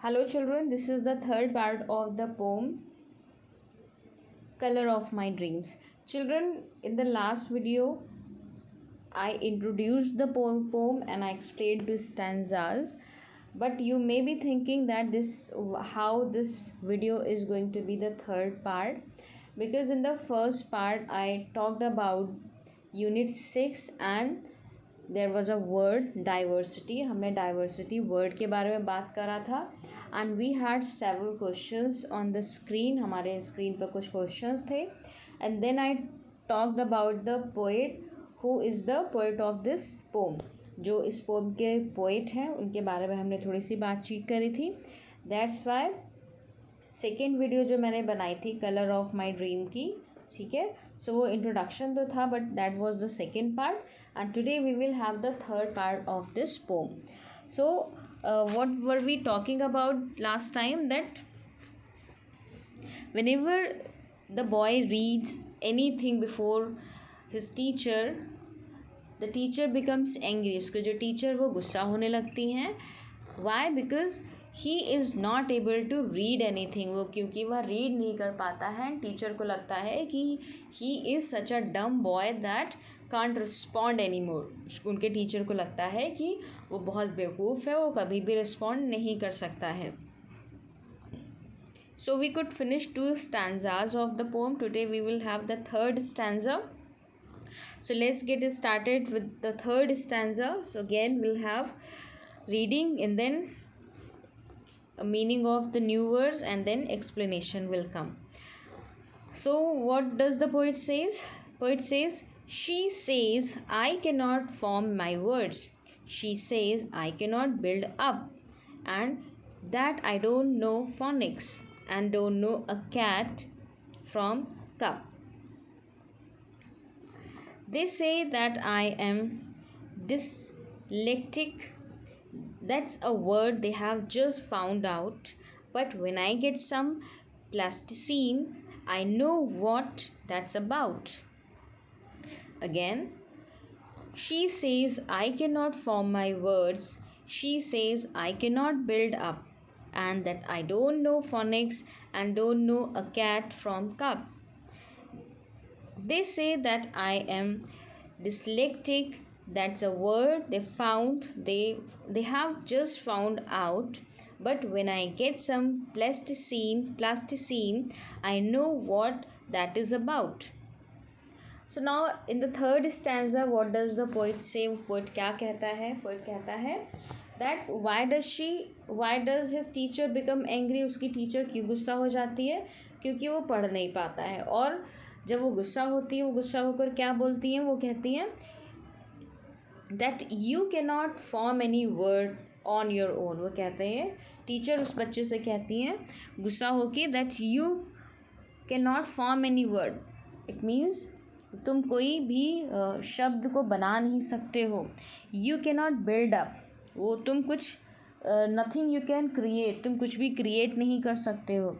Hello children, this is the third part of the poem Color of My Dreams. Children, in the last video I introduced the poem and I explained two stanzas, but you may be thinking that how this video is going to be the third part, because in the first part I talked about unit 6 and there was a word diversity. हमने diversity word के बारे में बात करा था and we had several questions on the screen. हमारे screen पर कुछ क्वेश्चंस थे and then I talked about the poet who is the poet of this poem. जो इस पोम के पोएट हैं उनके बारे में हमने थोड़ी सी बातचीत करी थी. दैट्स वाई सेकेंड वीडियो जो मैंने बनाई थी कलर ऑफ माई ड्रीम की, ठीक है, सो वो इंट्रोडक्शन तो था but that was the second part and today we will have the third part of this poem. So what were we talking about last time? That whenever the boy reads anything before his teacher, the teacher becomes angry. उसके जो teacher वो गुस्सा होने लगती हैं. Why? Because he is not able to read anything. वो क्योंकि वह रीड नहीं कर पाता है एंड टीचर को लगता है कि ही इज़ सच अ डम boy that can't respond any more. उनके टीचर को लगता है कि वो बहुत बेवकूफ़ है, वो कभी भी रिस्पॉन्ड नहीं कर सकता है. So we could finish 2 stanzas of the poem. Today we will have the third stanza. So let's get started with the third stanza. So again we'll have reading and then a meaning of the new words and then explanation will come. So what does the poet says? Poet says, she says I cannot form my words. She says I cannot build up, and that I don't know phonics and don't know a cat from cup. They say that I am dyslexic. That's a word they have just found out. But when I get some plasticine, I know what that's about. Again, she says I cannot form my words. She says I cannot build up, and that I don't know phonics and don't know a cat from cup. They say that I am dyslexic. That's a word they have just found out. But when I get some plasticine, I know what that is about. So now in the third stanza, what does the poet say? Poet क्या कहता है? Poet कहता है that why does his teacher become angry? उसकी teacher क्यों गुस्सा हो जाती है? क्योंकि वो पढ़ नहीं पाता है. और जब वो गुस्सा होती है, वो गुस्सा होकर क्या बोलती हैं? वो कहती हैं that you cannot form any word on your own. वो कहते हैं, टीचर उस बच्चे से कहती हैं गुस्सा होके that you can not form any word. It means तुम कोई भी शब्द को बना नहीं सकते हो. You can not build up, वो तुम कुछ नथिंग यू कैन क्रिएट, तुम कुछ भी क्रिएट नहीं कर सकते हो.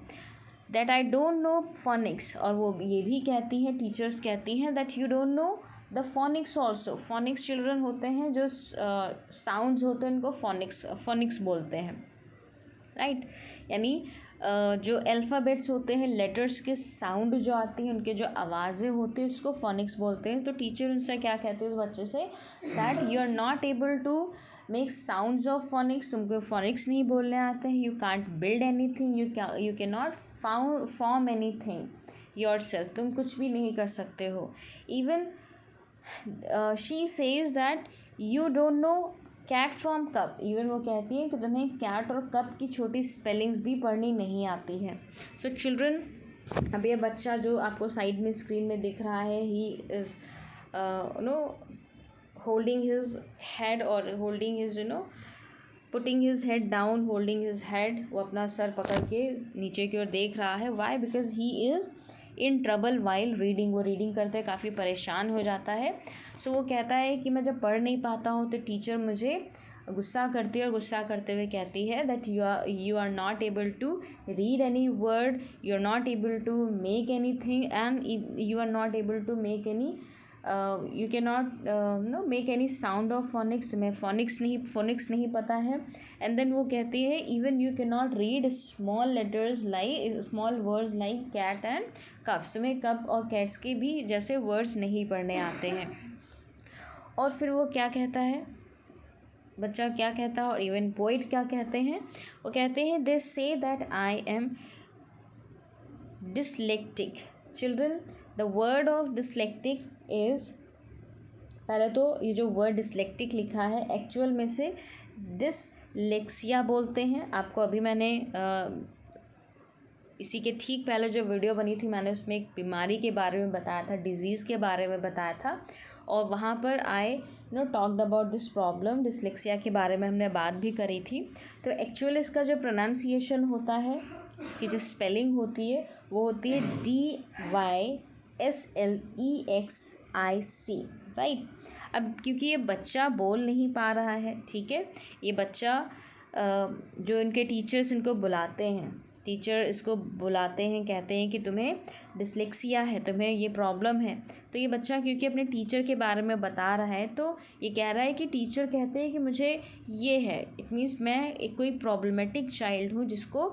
That I don't no phoenix, और वो ये भी कहती हैं, टीचर्स कहती हैं that you don't know the phoenix also. Phoenix children होते हैं जो साउंड्स होते हैं उनको फोनिक्स बोलते हैं, राइट. यानी जो अल्फ़ाबेट्स होते हैं, लेटर्स के साउंड जो आती हैं, उनके जो आवाज़ें होती हैं उसको फोनिक्स बोलते हैं. तो टीचर उनसे क्या कहते हैं उस बच्चे से that you are not able to make sounds of phonics. तुमको फोनिक्स नहीं बोलने आते हैं. You can't build anything, you can not form anything yourself. तुम कुछ भी नहीं कर सकते हो. Even she says that you don't know cat from cup. Even वो कहती है कि तुम्हें कैट और कप की छोटी स्पेलिंग्स भी पढ़नी नहीं आती है. सो चिल्ड्रन, अब ये बच्चा जो आपको साइड में स्क्रीन में दिख रहा है, he is holding his head or holding his putting his head down, holding his head. वो अपना सर पकड़ के नीचे की ओर देख रहा है. Why? Because he is in trouble while reading. वो रीडिंग करते काफ़ी परेशान हो जाता है. सो वो कहता है कि मैं जब पढ़ नहीं पाता हूँ तो टीचर मुझे गुस्सा करती है, और गुस्सा करते हुए कहती है that you are not able to read any word, you are not able to make anything, and you are not able to make any you can not know make any sound of phonics, तुम्हें phonics नहीं पता है. And then वो कहती है even you can not read small letters like small words like cat and cups, तुम्हें cup और cats के भी जैसे वर्ड्स नहीं पढ़ने आते हैं. और फिर वो क्या कहता है, बच्चा क्या कहता है और इवन पोइट क्या कहते हैं, वो कहते हैं they say that I am dyslexic. Children, the word of dyslexic is, पहले तो ये जो वर्ड डिसलेक्टिक लिखा है एक्चुअल में से डिसलेक्सिया बोलते हैं. आपको अभी मैंने इसी के ठीक पहले जो वीडियो बनी थी मैंने उसमें एक बीमारी के बारे में बताया था, डिजीज़ के बारे में बताया था, और वहाँ पर आई talked about this problem, dyslexia के बारे में हमने बात भी करी थी. तो एक्चुअल इसका जो प्रोनाउंसिएशन होता है, इसकी जो स्पेलिंग होती है वो होती है DYSLEXIC, राइट. अब क्योंकि ये बच्चा बोल नहीं पा रहा है, ठीक है, ये बच्चा जो इनके टीचर्स इनको बुलाते हैं, टीचर इसको बुलाते हैं, कहते हैं कि तुम्हें डिसलेक्सिया है, तुम्हें ये प्रॉब्लम है. तो ये बच्चा क्योंकि अपने टीचर के बारे में बता रहा है तो ये कह रहा है कि टीचर कहते हैं कि मुझे ये है, इट मीन्स मैं एक कोई प्रॉब्लमेटिक चाइल्ड हूँ जिसको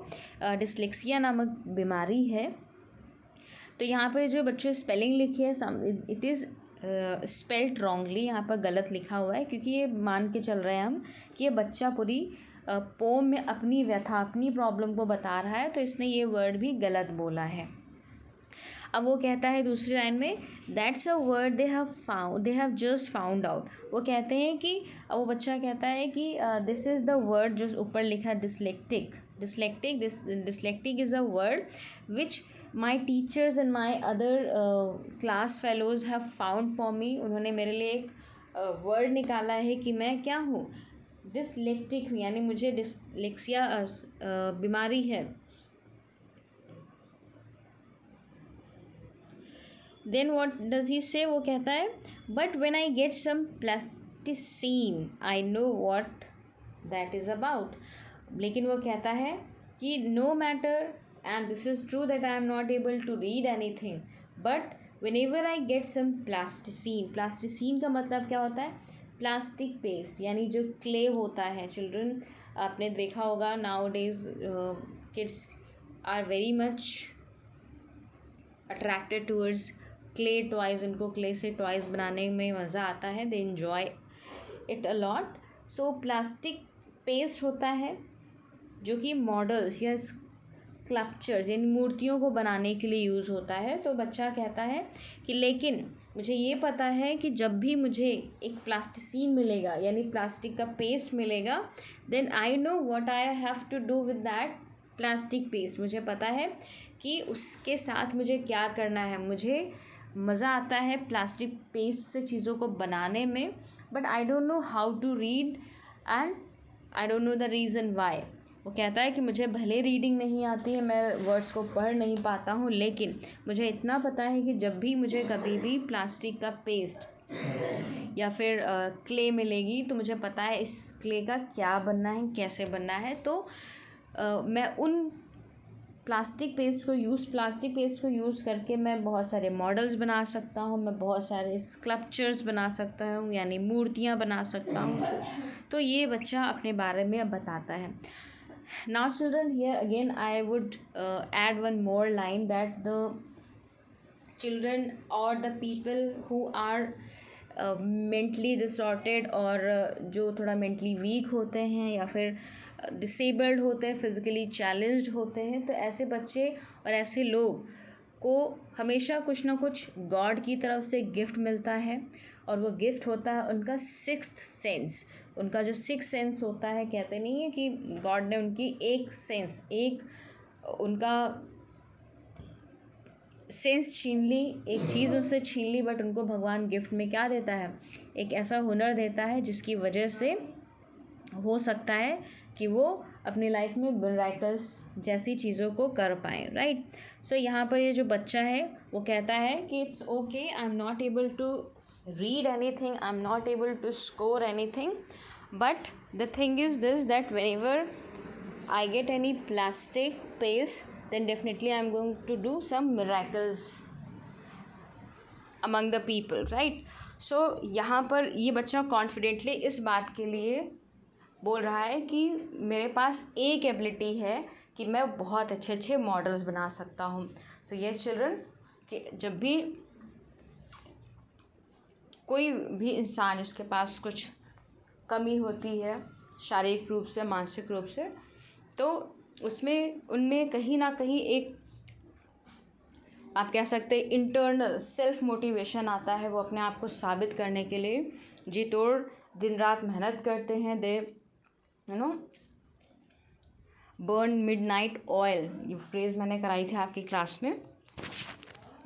डिसलेक्सिया नामक बीमारी है. तो यहाँ पर जो बच्चे स्पेलिंग लिखी है इट इज़ स्पेल्ड रॉन्गली, यहाँ पर गलत लिखा हुआ है क्योंकि ये मान के चल रहे हैं हम कि ये बच्चा पूरी पोम में अपनी व्यथा, अपनी प्रॉब्लम को बता रहा है, तो इसने ये वर्ड भी गलत बोला है. अब वो कहता है दूसरी लाइन में that's a word they have just found out. वो कहते हैं कि, अब वो बच्चा कहता है कि दिस इज़ द वर्ड जो ऊपर लिखा dyslexic. Dyslexic is a word which my teachers and my other class fellows have found for me. उन्होंने मेरे लिए एक वर्ड निकाला है कि मैं क्या हूँ, डिसलेक्टिक हूँ, यानी मुझे डिसलेक्सिया बीमारी है. देन व्हाट डज ही से, वो कहता है but when I get some plasticine I know what that is about. लेकिन वो कहता है कि no matter and this is true that I am not able to read anything but whenever I get some plasticine. Plasticine का मतलब क्या होता है, प्लास्टिक पेस्ट, यानी जो क्ले होता है. चिल्ड्रन, आपने देखा होगा nowadays kids are very much attracted towards clay toys. उनको क्ले से टॉयज़ बनाने में मज़ा आता है, they enjoy it a lot. So plastic paste होता है जो कि मॉडल्स या स्कल्पचर्स यानी मूर्तियों को बनाने के लिए यूज़ होता है. तो बच्चा कहता है कि लेकिन मुझे ये पता है कि जब भी मुझे एक प्लास्टिसिन मिलेगा यानी प्लास्टिक का पेस्ट मिलेगा, then I know what I have to do with that plastic paste. मुझे पता है कि उसके साथ मुझे क्या करना है. मुझे मज़ा आता है प्लास्टिक पेस्ट से चीज़ों को बनाने में, but I don't know how to read and I don't know the reason why. वो कहता है कि मुझे भले रीडिंग नहीं आती है, मैं वर्ड्स को पढ़ नहीं पाता हूँ, लेकिन मुझे इतना पता है कि जब भी मुझे कभी भी प्लास्टिक का पेस्ट या फिर क्ले मिलेगी तो मुझे पता है इस क्ले का क्या बनना है, कैसे बनना है. तो मैं उन प्लास्टिक पेस्ट को यूज़ करके मैं बहुत सारे मॉडल्स बना सकता हूँ, मैं बहुत सारे स्कल्पचर्स बना सकता हूँ यानी मूर्तियाँ बना सकता हूँ. तो ये बच्चा अपने बारे में अब बताता है. Now children, here again I would add one more line that the children or the people who are mentally distorted और जो थोड़ा mentally weak होते हैं या फिर डिसेबल्ड होते हैं, फिज़िकली चैलेंज्ड होते हैं, तो ऐसे बच्चे और ऐसे लोग को हमेशा कुछ ना कुछ गॉड की तरफ से गिफ्ट मिलता है. और वो गिफ्ट होता है उनका सिक्स्थ सेंस. उनका जो सिक्स सेंस होता है, कहते नहीं है कि गॉड ने उनकी एक सेंस, एक उनका सेंस छीन ली, एक चीज़ उनसे छीन ली, बट उनको भगवान गिफ्ट में क्या देता है, एक ऐसा हुनर देता है जिसकी वजह से हो सकता है कि वो अपनी लाइफ में मिरेकल्स जैसी चीज़ों को कर पाएँ, राइट. सो यहाँ पर ये जो बच्चा है वो कहता है कि it's okay, I am not able to read anything, I'm not able to score anything, but the thing is this, that whenever I get any plastic paste then definitely I'm going to do some miracles. among the people, right? So यहाँ पर ये बच्चा confidently इस बात के लिए बोल रहा है कि मेरे पास एक एबिलिटी है कि मैं बहुत अच्छे अच्छे मॉडल्स बना सकता हूँ. सो यस चिल्ड्रन, कि जब भी कोई भी इंसान जिसके पास कुछ कमी होती है शारीरिक रूप से, मानसिक रूप से, तो उनमें कहीं ना कहीं एक, आप कह सकते हैं, इंटरनल सेल्फ मोटिवेशन आता है. वो अपने आप को साबित करने के लिए जी तोड़ दिन रात मेहनत करते हैं. दे बर्न मिडनाइट ऑयल, ये फ्रेज मैंने कराई थी आपकी क्लास में.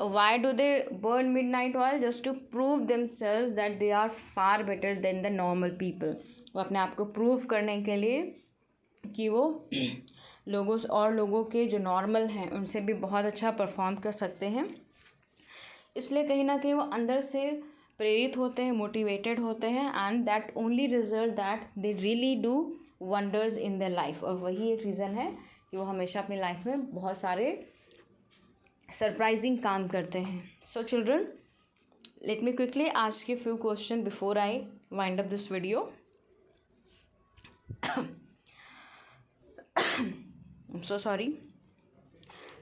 Why do they burn midnight oil? Just to prove themselves that they are far better than the normal people. वो अपने आप को प्रूव करने के लिए कि वो लोगों के जो नॉर्मल हैं उनसे भी बहुत अच्छा परफॉर्म कर सकते हैं. इसलिए कहीं ना कहीं वो अंदर से प्रेरित होते हैं, मोटिवेटेड होते हैं, and that only result that they really do wonders in their life. और वही एक रीज़न है कि वो हमेशा अपनी लाइफ में बहुत सारे सरप्राइजिंग काम करते हैं. So children, let me quickly ask you few question before I wind up this video. I'm so sorry.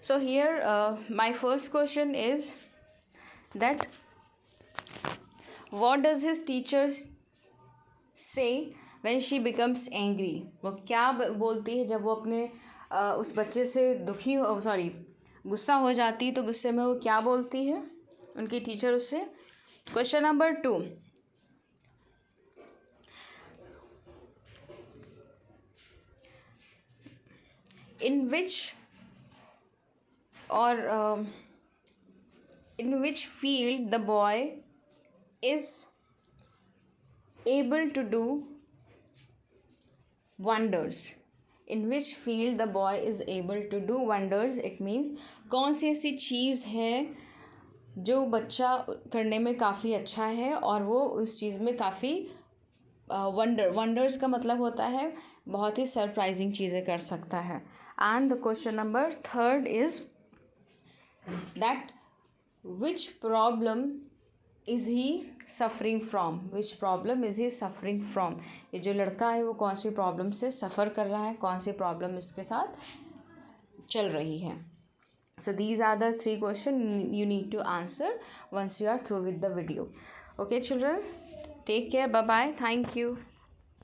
So here my first question is that what does his teachers say when she becomes angry? वो क्या बोलती है जब वो अपने उस बच्चे से गुस्सा हो जाती है, तो गुस्से में वो क्या बोलती है उनकी टीचर उससे. Question number 2, in which field the boy is able to do wonders? In which field the boy is able to do wonders? It means कौन सी ऐसी चीज़ है जो बच्चा करने में काफ़ी अच्छा है और वो उस चीज़ में काफ़ी वंडर्स का मतलब होता है बहुत ही सरप्राइजिंग चीज़ें कर सकता है. And the question number 3 is that which problem is he suffering from? Which problem is he suffering from? ये जो लड़का है वो कौन सी प्रॉब्लम से सफ़र कर रहा है, कौन सी प्रॉब्लम इसके साथ चल रही है. So these are the 3 questions you need to answer once you are through with the video. Okay children, take care, bye bye, thank you.